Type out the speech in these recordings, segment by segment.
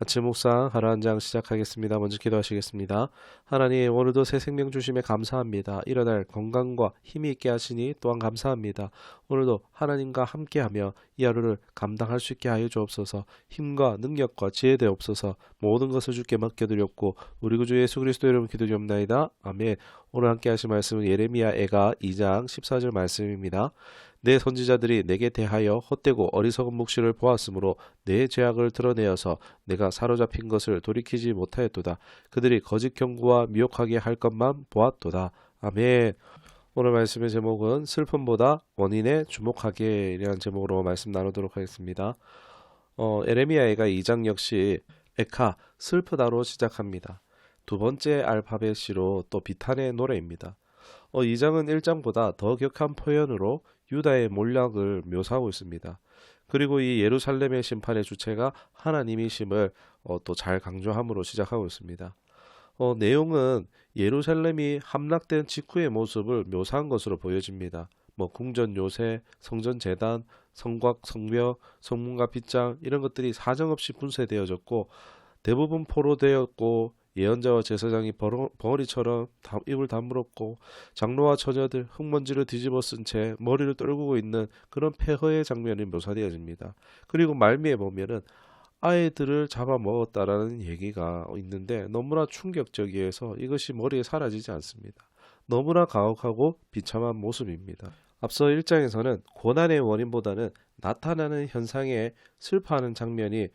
아침 묵상 하루 한 장 시작하겠습니다. 먼저 기도하시겠습니다. 하나님, 오늘도 새 생명 주심에 감사합니다. 일어날 건강과 힘이 있게 하시니 또한 감사합니다. 오늘도 하나님과 함께하며 이 하루를 감당할 수 있게 하여 주옵소서. 힘과 능력과 지혜 되옵소서. 모든 것을 주께 맡겨드렸고 우리 구주 예수 그리스도 이름으로 기도드리옵나이다. 아멘. 오늘 함께 하실 말씀은 예레미야 애가 2장 14절 말씀입니다. 내 선지자들이 내게 대하여 헛되고 어리석은 묵시를 보았으므로 내 죄악을 드러내어서 내가 사로잡힌 것을 돌이키지 못하였도다. 그들이 거짓 경고와 미혹하게 할 것만 보았도다. 아멘. 오늘 말씀의 제목은 슬픔보다 원인에 주목하게 이라는 제목으로 말씀 나누도록 하겠습니다. 에레미야가 2장 역시 에카 슬프다로 시작합니다. 두 번째 알파벳 시로 또 비탄의 노래입니다. 2장은 1장보다 더 격한 표현으로 유다의 몰락을 묘사하고 있습니다. 그리고 이 예루살렘의 심판의 주체가 하나님이심을 또 잘 강조함으로 시작하고 있습니다. 내용은 예루살렘이 함락된 직후의 모습을 묘사한 것으로 보여집니다. 궁전 요새, 성전 재단, 성곽, 성벽, 성문과 빗장 이런 것들이 사정없이 분쇄되어졌고 대부분 포로되었고 예언자와 제사장이 벙어리처럼 입을 다물었고 장로와 처녀들 흙먼지를 뒤집어 쓴 채 머리를 떨구고 있는 그런 폐허의 장면이 묘사되어집니다. 그리고 말미에 보면은 아이들을 잡아먹었다라는 얘기가 있는데 너무나 충격적이어서 이것이 머리에 사라지지 않습니다. 너무나 가혹하고 비참한 모습입니다. 앞서 1장에서는 고난의 원인보다는 나타나는 현상에 슬퍼하는 장면이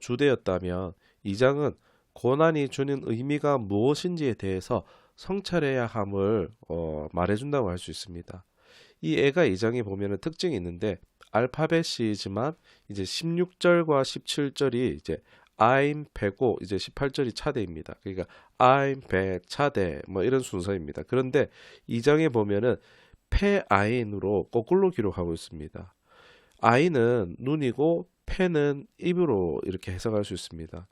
주되었다면 2장은 고난이 주는 의미가 무엇인지에 대해서 성찰해야 함을 말해준다고 할 수 있습니다. 이 애가 2장에 보면은 특징이 있는데 알파벳이지만 이제 16절과 17절이 이제 I'm 배고 이제 18절이 차대입니다. 그러니까 I'm 배 차대 이런 순서입니다. 그런데 2장에 보면은 패아인으로 거꾸로 기록하고 있습니다. 아이는 눈이고 패는 입으로 이렇게 해석할 수 있습니다.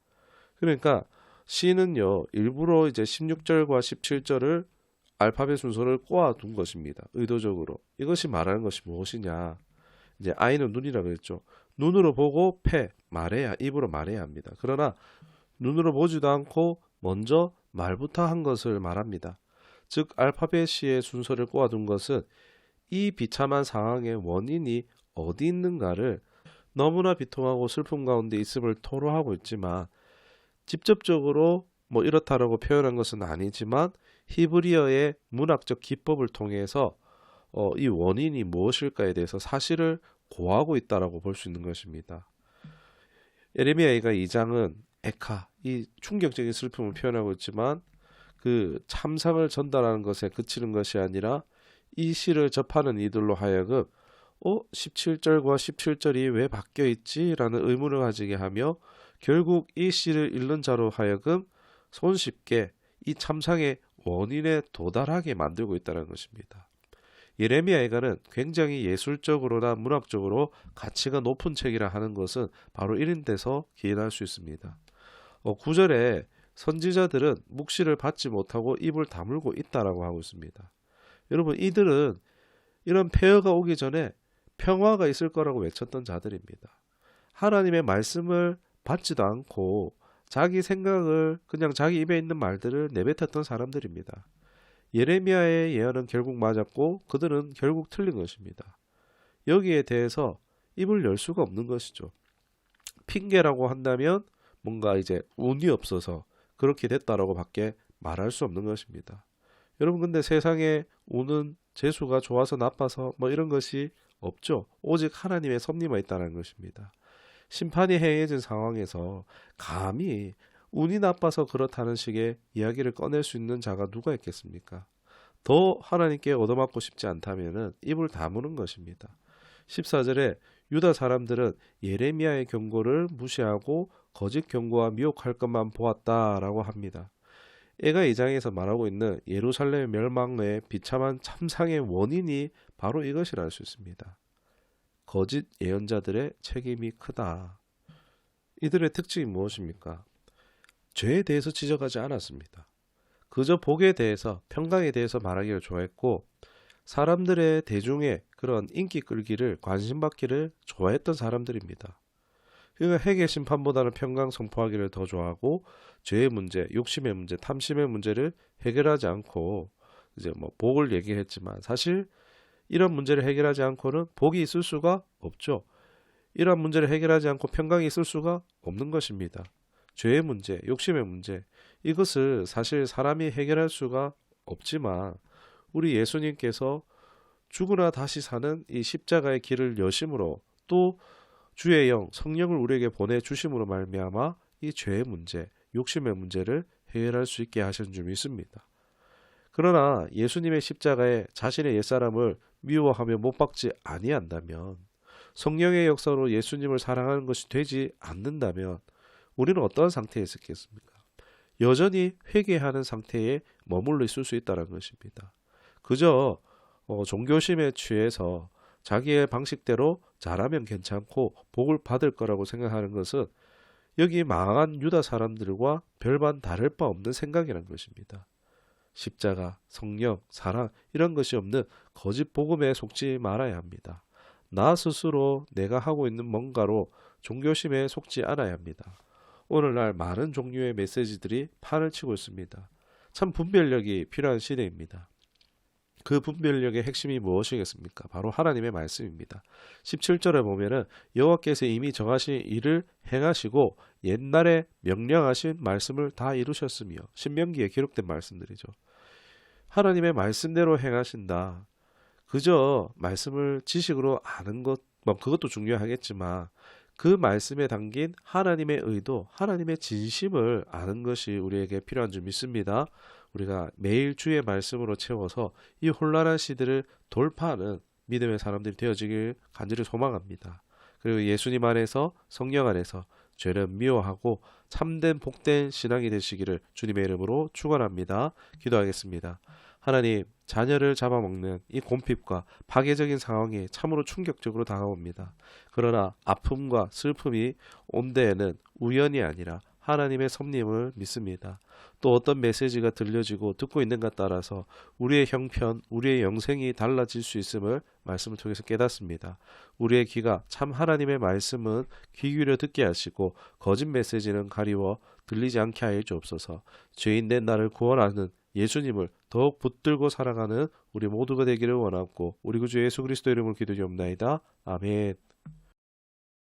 그러니까 C는요 일부러 이제 16절과 17절을 알파벳 순서를 꼬아둔 것입니다. 의도적으로. 이것이 말하는 것이 무엇이냐? 이제 I는 눈이라 그랬죠. 눈으로 보고 말해야 입으로 말해야 합니다. 그러나 눈으로 보지도 않고 먼저 말부터 한 것을 말합니다. 즉 알파벳 C의 순서를 꼬아둔 것은 이 비참한 상황의 원인이 어디 있는가를 너무나 비통하고 슬픔 가운데 있음을 토로하고 있지만 직접적으로 이렇다라고 표현한 것은 아니지만 히브리어의 문학적 기법을 통해서 이 원인이 무엇일까에 대해서 사실을 고하고 있다라고 볼 수 있는 것입니다. 예레미야가 2장은 에카, 이 충격적인 슬픔을 표현하고 있지만 그 참상을 전달하는 것에 그치는 것이 아니라 이 시를 접하는 이들로 하여금 17절과 17절이 왜 바뀌어 있지? 라는 의문을 가지게 하며 결국 이 시를 읽는 자로 하여금 손쉽게 이 참상의 원인에 도달하게 만들고 있다는 것입니다. 예레미야 애가는 굉장히 예술적으로나 문학적으로 가치가 높은 책이라 하는 것은 바로 이런 데서 기인할 수 있습니다. 9절에 선지자들은 묵시를 받지 못하고 입을 다물고 있다라고 하고 있습니다. 여러분 이들은 이런 폐허가 오기 전에 평화가 있을 거라고 외쳤던 자들입니다. 하나님의 말씀을 받지도 않고 자기 생각을 그냥 자기 입에 있는 말들을 내뱉었던 사람들입니다. 예레미야의 예언은 결국 맞았고 그들은 결국 틀린 것입니다. 여기에 대해서 입을 열 수가 없는 것이죠. 핑계라고 한다면 뭔가 이제 운이 없어서 그렇게 됐다라고 밖에 말할 수 없는 것입니다. 여러분 근데 세상에 운은 재수가 좋아서 나빠서 이런 것이 없죠. 오직 하나님의 섭리만 있다는 것입니다. 심판이 행해진 상황에서 감히 운이 나빠서 그렇다는 식의 이야기를 꺼낼 수 있는 자가 누가 있겠습니까? 더 하나님께 얻어맞고 싶지 않다면 입을 다무는 것입니다. 14절에 유다 사람들은 예레미야의 경고를 무시하고 거짓 경고와 미혹할 것만 보았다라고 합니다. 애가 2장에서 말하고 있는 예루살렘 멸망의 비참한 참상의 원인이 바로 이것이라 할 수 있습니다. 거짓 예언자들의 책임이 크다. 이들의 특징이 무엇입니까? 죄에 대해서 지적하지 않았습니다. 그저 복에 대해서, 평강에 대해서 말하기를 좋아했고 사람들의 대중의 그런 인기 끌기를, 관심 받기를 좋아했던 사람들입니다. 그러니까 회개 심판보다는 평강 선포하기를 더 좋아하고 죄의 문제, 욕심의 문제, 탐심의 문제를 해결하지 않고 이제 뭐 복을 얘기했지만 사실 이런 문제를 해결하지 않고는 복이 있을 수가 없죠. 이러한 문제를 해결하지 않고 평강이 있을 수가 없는 것입니다. 죄의 문제, 욕심의 문제, 이것을 사실 사람이 해결할 수가 없지만 우리 예수님께서 죽으나 다시 사는 이 십자가의 길을 여심으로 또 주의 영, 성령을 우리에게 보내주심으로 말미암아 이 죄의 문제, 욕심의 문제를 해결할 수 있게 하신 줄 믿습니다. 그러나 예수님의 십자가에 자신의 옛사람을 미워하며 못 박지 아니한다면 성령의 역사로 예수님을 사랑하는 것이 되지 않는다면 우리는 어떤 상태에 있겠습니까? 여전히 회개하는 상태에 머물러 있을 수 있다는 것입니다. 그저 종교심에 취해서 자기의 방식대로 잘하면 괜찮고 복을 받을 거라고 생각하는 것은 여기 망한 유다 사람들과 별반 다를 바 없는 생각이라는 것입니다. 십자가, 성령, 사랑 이런 것이 없는 거짓 복음에 속지 말아야 합니다. 나 스스로 내가 하고 있는 뭔가로 종교심에 속지 않아야 합니다. 오늘날 많은 종류의 메시지들이 판을 치고 있습니다. 참 분별력이 필요한 시대입니다. 그 분별력의 핵심이 무엇이겠습니까? 바로 하나님의 말씀입니다. 17절에 보면은 여호와께서 이미 정하신 일을 행하시고 옛날에 명령하신 말씀을 다 이루셨으며 신명기에 기록된 말씀들이죠. 하나님의 말씀대로 행하신다. 그저 말씀을 지식으로 아는 것, 뭐 그것도 중요하겠지만 그 말씀에 담긴 하나님의 의도, 하나님의 진심을 아는 것이 우리에게 필요한 줄 믿습니다. 우리가 매일 주의 말씀으로 채워서 이 혼란한 시대를 돌파하는 믿음의 사람들이 되어지길 간절히 소망합니다. 그리고 예수님 안에서 성령 안에서 죄를 미워하고 참된 복된 신앙이 되시기를 주님의 이름으로 축원합니다. 기도하겠습니다. 하나님, 자녀를 잡아먹는 이 곰핍과 파괴적인 상황이 참으로 충격적으로 다가옵니다. 그러나 아픔과 슬픔이 온 데에는 우연이 아니라 하나님의 섭림을 믿습니다. 또 어떤 메시지가 들려지고 듣고 있는가 따라서 우리의 형편, 우리의 영생이 달라질 수 있음을 말씀을 통해서 깨닫습니다. 우리의 귀가 참 하나님의 말씀은 귀 기울여 듣게 하시고 거짓 메시지는 가리워 들리지 않게 하여 주옵소서. 죄인된 나를 구원하는 예수님을 더욱 붙들고 살아가는 우리 모두가 되기를 원하고 우리 구주 예수 그리스도 이름으로 기도드리옵나이다. 아멘.